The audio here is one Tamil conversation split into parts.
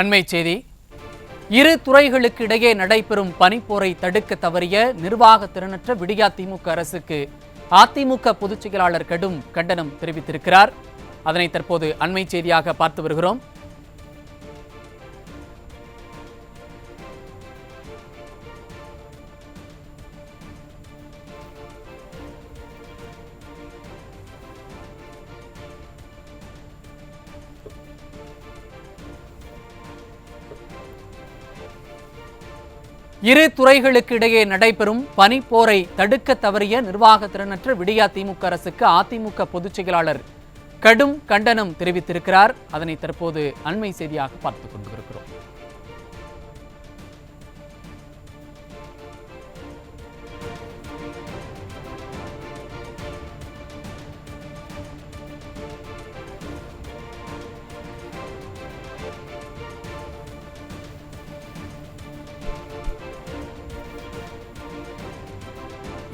அண்மை செய்தி. இரு துறைகளுக்கு இடையே நடைபெறும் பனிப்போரை தடுக்க தவறிய நிர்வாக திறனற்ற விடியா திமுக அரசுக்கு அதிமுக பொதுச் செயலாளர் கடும் கண்டனம் தெரிவித்திருக்கிறார். அதனை தற்போது அண்மை செய்தியாக பார்த்து வருகிறோம். இரு துறைகளுக்கு இடையே நடைபெறும் பனிப்போரை தடுக்க தவறிய நிர்வாக திறனற்ற விடியா திமுக அரசுக்கு அதிமுக பொதுச் செயலாளர் கடும் கண்டனம் தெரிவித்திருக்கிறார். அதனை தற்போது அண்மை செய்தியாக பார்த்துக் கொண்டிருக்கிறோம்.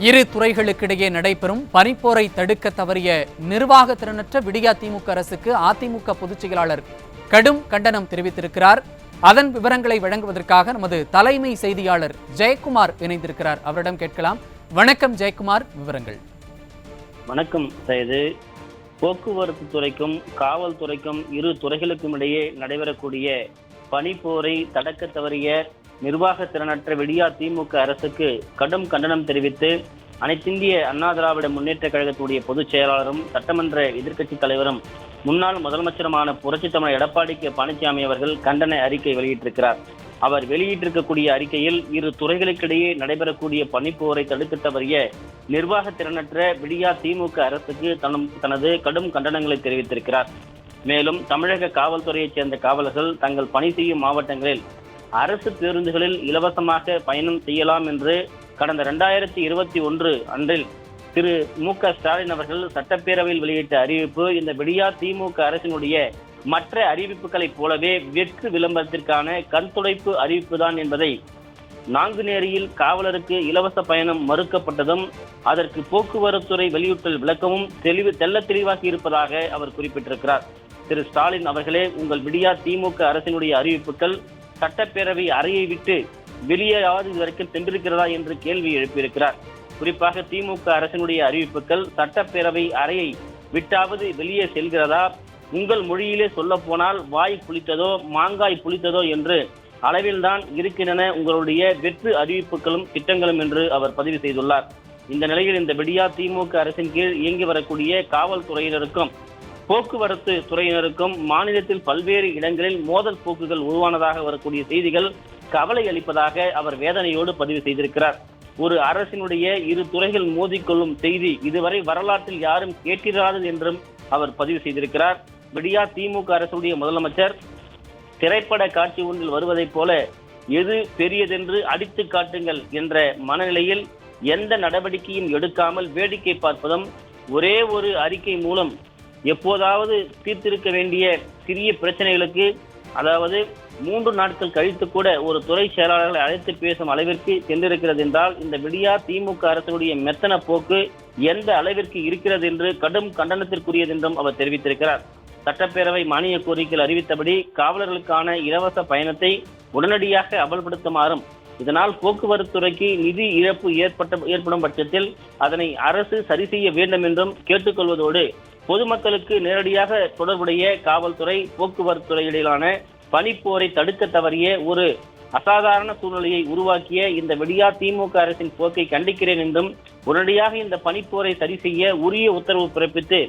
இரு துறைகளுக்கிடையே நடைபெறும் பனிப்போரை தடுக்க தவறிய நிர்வாக திறனற்ற விடியா திமுக அரசுக்கு அதிமுக பொதுச் செயலாளர் கடும் கண்டனம் தெரிவித்திருக்கிறார். அதன் விவரங்களை வழங்குவதற்காக நமது தலைமை செய்தியாளர் ஜெயக்குமார் இணைந்திருக்கிறார். அவரிடம் கேட்கலாம். வணக்கம் ஜெயக்குமார், விவரங்கள். வணக்கம் சையது. போக்குவரத்து துறைக்கும் காவல்துறைக்கும் இரு துறைகளுக்கும் இடையே நடைபெறக்கூடிய பனிப்போரை தடுக்க தவறிய நிர்வாக திறனற்ற விடியா திமுக அரசுக்கு கடும் கண்டனம் தெரிவித்து அனைத்திந்திய அண்ணா திராவிட முன்னேற்ற கழகத்துடைய பொதுச் செயலாளரும் சட்டமன்ற எதிர்க்கட்சித் தலைவரும் முன்னாள் முதலமைச்சருமான புரட்சித் தமிழர் எடப்பாடி கே பழனிசாமி அவர்கள் கண்டன அறிக்கை வெளியிட்டிருக்கிறார். அவர் வெளியிட்டிருக்கக்கூடிய அறிக்கையில் இரு துறைகளுக்கிடையே நடைபெறக்கூடிய பனிப்போரை தடுக்க தவறிய நிர்வாக திறனற்ற விடியா திமுக அரசுக்கு தனது கடும் கண்டனங்களை தெரிவித்திருக்கிறார். மேலும் தமிழக காவல்துறையைச் சேர்ந்த காவலர்கள் தங்கள் பணி செய்யும் மாவட்டங்களில் அரசு பேருந்துகளில் இலவசமாக பயணம் செய்யலாம் என்று கடந்த 2021 அன்றில் திரு மு.க. ஸ்டாலின் அவர்கள் சட்டப்பேரவையில் வெளியிட்ட அறிவிப்பு இந்த விடியா திமுக அரசினுடைய மற்ற அறிவிப்புகளைப் போலவே வெற்று விளம்பரத்திற்கான கண்துடைப்பு அறிவிப்புதான் என்பதை நாங்குநேரியில் காவலருக்கு இலவச பயணம் மறுக்கப்பட்டதும் அதற்கு போக்குவரத்துறை வெளியிட்டுள்ள விளக்கமும் தெள்ள தெளிவாகி இருப்பதாக அவர் குறிப்பிட்டிருக்கிறார். திரு ஸ்டாலின் அவர்களே, உங்கள் விடியா திமுக அரசினுடைய அறிவிப்புகள் சட்டப்பேரவை அறையை விட்டு வெளியேயாவது இதுவரைக்கும் சென்றிருக்கிறதா என்று கேள்வி எழுப்பியிருக்கிறார். குறிப்பாக திமுக அரசினுடைய அறிவிப்புகள் சட்டப்பேரவை அறையை விட்டாவது வெளியே செல்கிறதா, உங்கள் மொழியிலே சொல்ல போனால் வாய் புளித்ததோ மாங்காய் புளித்ததோ என்று அளவில்தான் இருக்கின்றன உங்களுடைய வெற்று அறிவிப்புகளும் திட்டங்களும் என்று அவர் பதிவு செய்துள்ளார். இந்த நிலையில் இந்த விடியா திமுக அரசின் கீழ் இயங்கி வரக்கூடிய காவல்துறையினருக்கும் போக்குவரத்து துறையினருக்கும் மாநிலத்தில் பல்வேறு இடங்களில் மோதல் போக்குகள் உருவானதாக வரக்கூடிய செய்திகள் கவலை அளிப்பதாக அவர் வேதனையோடு பதிவு செய்திருக்கிறார். ஒரு அரசினுடைய இரு துறைகள் மோதிக்கொள்ளும் செய்தி இதுவரை வரலாற்றில் யாரும் கேட்டிராதது என்றும் அவர் பதிவு செய்திருக்கிறார். விடியா திமுக அரசுடைய முதலமைச்சர் திரைப்பட காட்சி ஒன்றில் வருவதைப் போல எது பெரியதென்று அடித்து காட்டுங்கள் என்ற மனநிலையில் எந்த நடவடிக்கையும் எடுக்காமல் வேடிக்கை பார்ப்பதும், ஒரே ஒரு அறிக்கை மூலம் எப்போதாவது தீர்த்திருக்க வேண்டிய சிறிய பிரச்சனைகளுக்கு, அதாவது 3 நாட்கள் கழித்து கூட ஒரு துறை செயலாளர்களை அழைத்து பேசும் அளவிற்கு சென்றிருக்கிறது என்றால் இந்த விடியா திமுக அரசினுடைய மெத்தன போக்கு எந்த அளவிற்கு இருக்கிறது என்று கடும் கண்டனத்திற்குரியது என்றும் அவர் தெரிவித்திருக்கிறார். சட்டப்பேரவை மானிய கோரிக்கையில் அறிவித்தபடி காவலர்களுக்கான இலவச பயணத்தை உடனடியாக அமல்படுத்துமாறும், இதனால் போக்குவரத்துறைக்கு நிதி இழப்பு ஏற்படும் பட்சத்தில் அதனை அரசு சரி செய்ய வேண்டும் என்றும் கேட்டுக்கொள்வதோடு பொதுமக்களுக்கு நேரடியாக தொடர்புடைய காவல்துறை போக்குவரத்துறை இடையிலான பனிப்போரை தடுக்க தவறிய ஒரு அசாதாரண சூழ்நிலையை உருவாக்கிய இந்த விடியா திமுக அரசின் போக்கை கண்டிக்கிறேன் என்றும் உடனடியாக இந்த பனிப்போரை சரி செய்ய உரிய உத்தரவு பிறப்பித்து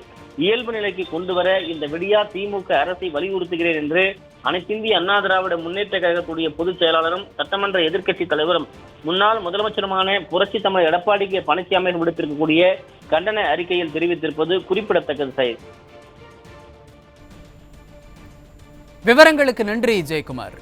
இயல்பு நிலைக்கு கொண்டு வர இந்த விடியா திமுக அரசை வலியுறுத்துகிறேன் என்று அனைத்திந்திய அண்ணா திராவிட முன்னேற்ற கழகத்துடைய பொதுச் செயலாளரும் சட்டமன்ற எதிர்க்கட்சி தலைவரும் முன்னாள் முதலமைச்சருமான புரட்சித் தமிழர் எடப்பாடி கே பழனிசாமி விடுத்திருக்கக்கூடிய கண்டன அறிக்கையில் தெரிவித்திருப்பது குறிப்பிடத்தக்கது. சையத், விவரங்களுக்கு நன்றி ஜெயக்குமார்.